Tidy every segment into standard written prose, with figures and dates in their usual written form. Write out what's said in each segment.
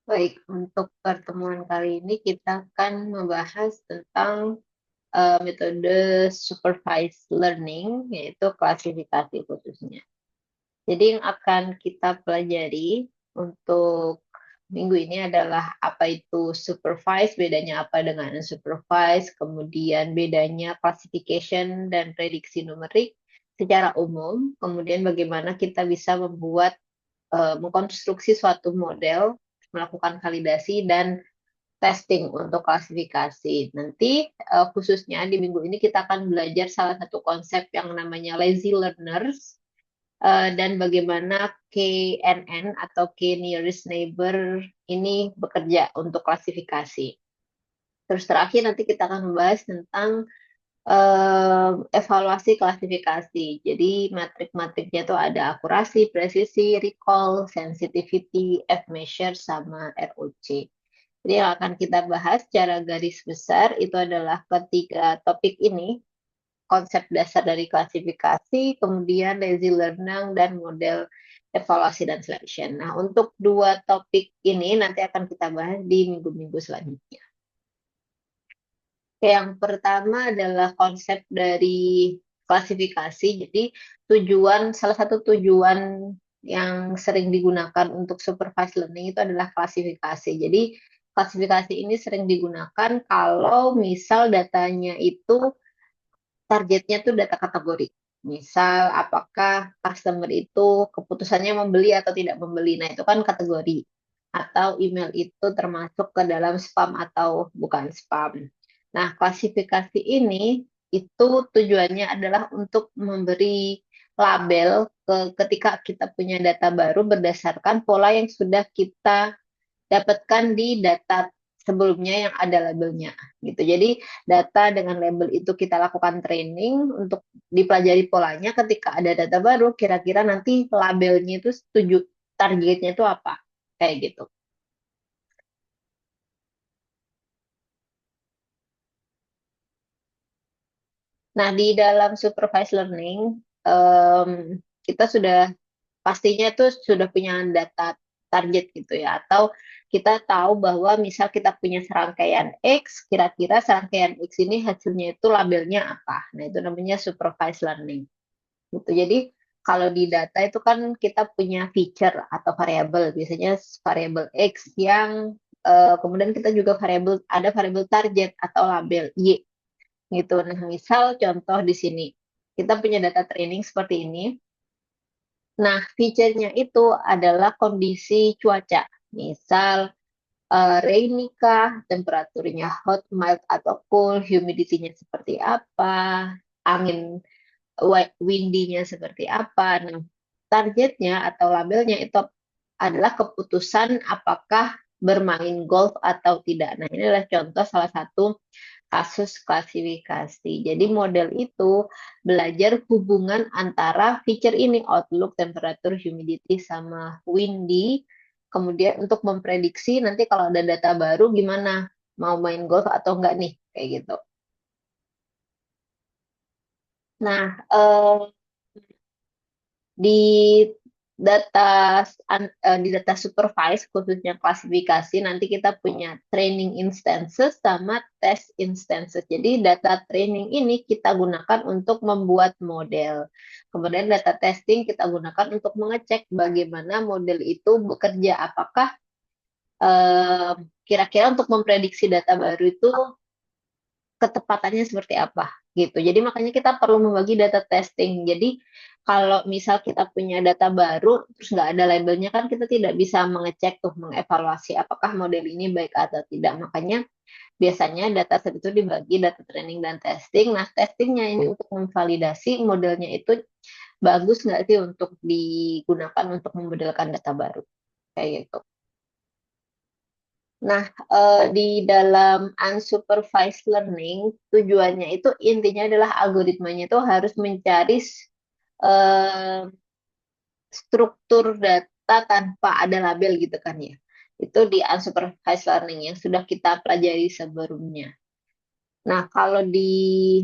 Baik, untuk pertemuan kali ini kita akan membahas tentang metode supervised learning, yaitu klasifikasi khususnya. Jadi yang akan kita pelajari untuk minggu ini adalah apa itu supervised, bedanya apa dengan unsupervised, kemudian bedanya classification dan prediksi numerik secara umum, kemudian bagaimana kita bisa mengkonstruksi suatu model, melakukan validasi dan testing untuk klasifikasi. Nanti khususnya di minggu ini kita akan belajar salah satu konsep yang namanya lazy learners dan bagaimana KNN atau K nearest neighbor ini bekerja untuk klasifikasi. Terus terakhir nanti kita akan membahas tentang evaluasi klasifikasi. Jadi matrik-matriknya itu ada akurasi, presisi, recall, sensitivity, F-measure, sama ROC. Jadi yang akan kita bahas secara garis besar itu adalah ketiga topik ini, konsep dasar dari klasifikasi, kemudian lazy learning, dan model evaluasi dan selection. Nah, untuk dua topik ini nanti akan kita bahas di minggu-minggu selanjutnya. Yang pertama adalah konsep dari klasifikasi. Jadi salah satu tujuan yang sering digunakan untuk supervised learning itu adalah klasifikasi. Jadi klasifikasi ini sering digunakan kalau misal datanya itu targetnya tuh data kategori. Misal apakah customer itu keputusannya membeli atau tidak membeli. Nah, itu kan kategori. Atau email itu termasuk ke dalam spam atau bukan spam. Nah, klasifikasi ini itu tujuannya adalah untuk memberi label ketika kita punya data baru berdasarkan pola yang sudah kita dapatkan di data sebelumnya yang ada labelnya gitu. Jadi data dengan label itu kita lakukan training untuk dipelajari polanya. Ketika ada data baru, kira-kira nanti labelnya itu setuju, targetnya itu apa, kayak gitu. Nah, di dalam supervised learning, em, kita sudah pastinya itu sudah punya data target gitu ya. Atau kita tahu bahwa misal kita punya serangkaian X, kira-kira serangkaian X ini hasilnya itu labelnya apa. Nah, itu namanya supervised learning. Gitu. Jadi kalau di data itu kan kita punya feature atau variabel, biasanya variabel X yang kemudian kita juga ada variabel target atau label Y gitu. Nah, misal contoh di sini kita punya data training seperti ini. Nah, feature-nya itu adalah kondisi cuaca. Misal rainy kah, temperaturnya hot, mild, atau cool, humidity-nya seperti apa, angin windy-nya seperti apa. Nah, targetnya atau labelnya itu adalah keputusan apakah bermain golf atau tidak. Nah, ini adalah contoh salah satu kasus klasifikasi. Jadi model itu belajar hubungan antara feature ini, outlook, temperatur, humidity, sama windy. Kemudian untuk memprediksi nanti kalau ada data baru gimana, mau main golf atau enggak nih, kayak gitu. Nah, di di data supervised khususnya klasifikasi nanti kita punya training instances sama test instances. Jadi data training ini kita gunakan untuk membuat model. Kemudian data testing kita gunakan untuk mengecek bagaimana model itu bekerja. Apakah eh, kira-kira untuk memprediksi data baru itu ketepatannya seperti apa gitu. Jadi makanya kita perlu membagi data testing. Jadi kalau misal kita punya data baru terus nggak ada labelnya kan kita tidak bisa mengecek tuh mengevaluasi apakah model ini baik atau tidak. Makanya biasanya data set itu dibagi data training dan testing. Nah, testingnya ini untuk memvalidasi modelnya itu bagus nggak sih untuk digunakan untuk memodelkan data baru kayak gitu. Nah, di dalam unsupervised learning, tujuannya itu intinya adalah algoritmanya itu harus mencari eh, struktur data tanpa ada label gitu kan ya. Itu di unsupervised learning yang sudah kita pelajari sebelumnya. Nah, kalau di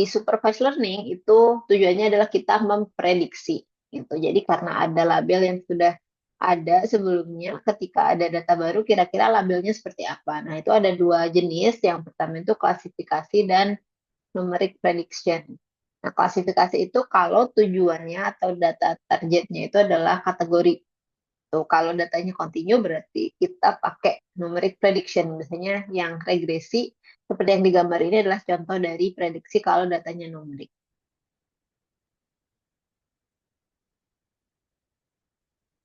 supervised learning itu tujuannya adalah kita memprediksi gitu. Jadi karena ada label yang sudah ada sebelumnya ketika ada data baru kira-kira labelnya seperti apa. Nah, itu ada dua jenis. Yang pertama itu klasifikasi dan numeric prediction. Nah, klasifikasi itu kalau tujuannya atau data targetnya itu adalah kategori. Tuh, kalau datanya continue berarti kita pakai numeric prediction. Biasanya yang regresi seperti yang digambar ini adalah contoh dari prediksi kalau datanya numerik.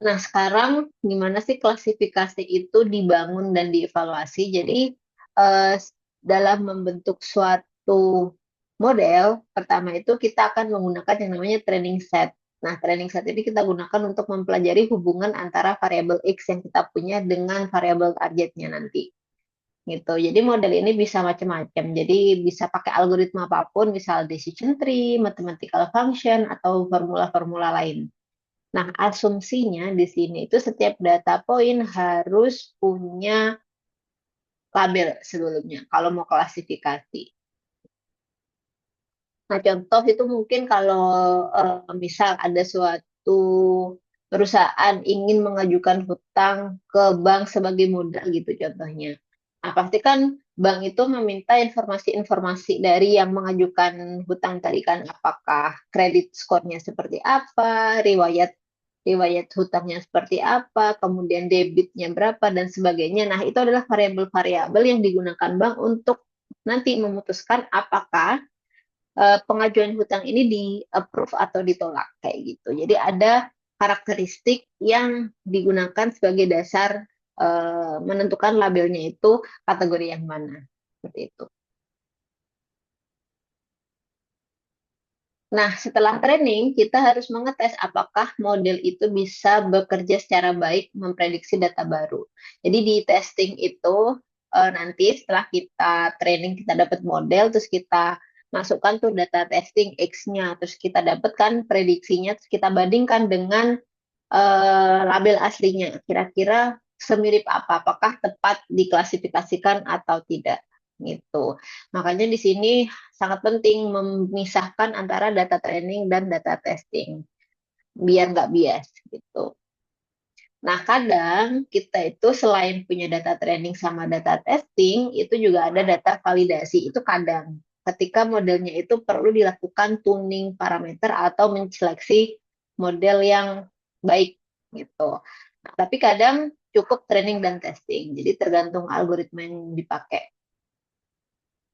Nah, sekarang gimana sih klasifikasi itu dibangun dan dievaluasi? Jadi, eh, dalam membentuk suatu model, pertama itu kita akan menggunakan yang namanya training set. Nah, training set ini kita gunakan untuk mempelajari hubungan antara variabel X yang kita punya dengan variabel targetnya nanti. Gitu. Jadi model ini bisa macam-macam. Jadi bisa pakai algoritma apapun, misal decision tree, mathematical function, atau formula-formula lain. Nah, asumsinya di sini itu setiap data point harus punya label sebelumnya kalau mau klasifikasi. Nah, contoh itu mungkin kalau misal ada suatu perusahaan ingin mengajukan hutang ke bank sebagai modal gitu contohnya. Nah, pasti kan bank itu meminta informasi-informasi dari yang mengajukan hutang tadi kan, apakah kredit skornya seperti apa, riwayat riwayat hutangnya seperti apa, kemudian debitnya berapa dan sebagainya. Nah, itu adalah variabel-variabel yang digunakan bank untuk nanti memutuskan apakah pengajuan hutang ini di approve atau ditolak kayak gitu. Jadi ada karakteristik yang digunakan sebagai dasar menentukan labelnya itu kategori yang mana. Seperti itu. Nah, setelah training, kita harus mengetes apakah model itu bisa bekerja secara baik memprediksi data baru. Jadi di testing itu nanti setelah kita training, kita dapat model, terus kita masukkan tuh data testing X-nya, terus kita dapatkan prediksinya, terus kita bandingkan dengan label aslinya. Kira-kira semirip apa? Apakah tepat diklasifikasikan atau tidak? Gitu. Makanya di sini sangat penting memisahkan antara data training dan data testing biar nggak bias gitu. Nah, kadang kita itu selain punya data training sama data testing, itu juga ada data validasi. Itu kadang ketika modelnya itu perlu dilakukan tuning parameter atau menseleksi model yang baik gitu. Nah, tapi kadang cukup training dan testing. Jadi tergantung algoritma yang dipakai.